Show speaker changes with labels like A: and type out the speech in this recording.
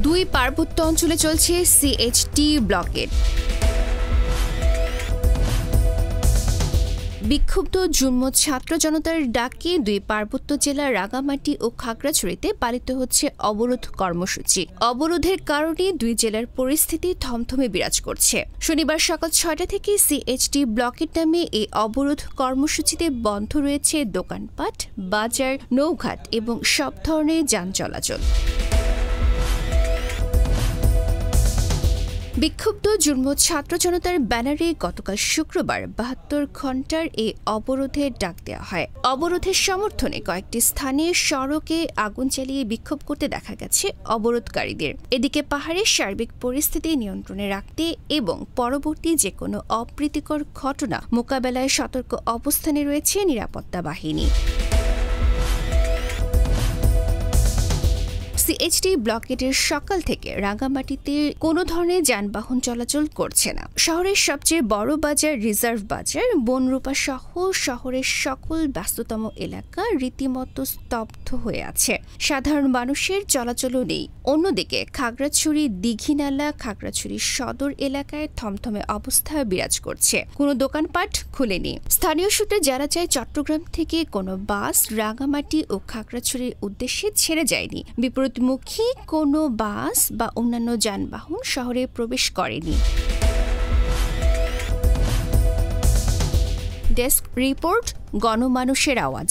A: দুই পার্বত্য অঞ্চলে চলছে সিএইচটি ব্লকেড। বিক্ষুব্ধ জুম্ম ছাত্র জনতার ডাকে দুই পার্বত্য জেলার রাঙ্গামাটি ও খাগড়াছড়িতে পালিত হচ্ছে অবরোধ কর্মসূচি। অবরোধের কারণে দুই জেলার পরিস্থিতি থমথমে বিরাজ করছে। শনিবার সকাল ৬টা থেকে সিএইচটি ব্লকেড নামে এই অবরোধ কর্মসূচিতে বন্ধ রয়েছে দোকানপাট, বাজার, নৌঘাট এবং সব ধরনের যান চলাচল। বিক্ষুব্ধ জুম্ম ছাত্র জনতার ব্যানারে গতকাল শুক্রবার ৭২ ঘণ্টার এই অবরোধের ডাক দেওয়া হয়। অবরোধের সমর্থনে কয়েকটি স্থানে সড়কে আগুন জ্বালিয়ে বিক্ষোভ করতে দেখা গেছে অবরোধকারীদের। এদিকে পাহাড়ের সার্বিক পরিস্থিতি নিয়ন্ত্রণে রাখতে এবং পরবর্তী যেকোনো অপ্রীতিকর ঘটনা মোকাবেলায় সতর্ক অবস্থানে রয়েছে নিরাপত্তা বাহিনী। সিএইচটি ব্লকেডের সকাল থেকে রাঙ্গামাটিতে কোনো ধরনের যানবাহন চলাচল করছে না। শহরের সবচেয়ে বড় বাজার রিজার্ভ বাজার, বনরূপা সহ শহরের সকল ব্যস্ততম এলাকা রীতিমতো স্তব্ধ হয়ে আছে। সাধারণ মানুষের চলাচলও নেই। অন্যদিকে খাগড়াছড়ি দীঘিনালা, খাগড়াছড়ি সদর এলাকায় থমথমে অবস্থা বিরাজ করছে। কোনো দোকানপাট খুলেনি। স্থানীয় সূত্রে জানা যায়, চট্টগ্রাম থেকে কোনো বাস রাঙ্গামাটি ও খাগড়াছড়ির উদ্দেশ্যে ছেড়ে যায়নি। বিপরীতমুখী কোনো বাস বা অন্যান্য যানবাহন শহরে প্রবেশ করেনি। ডেস্ক রিপোর্ট, গণমানুষের আওয়াজ।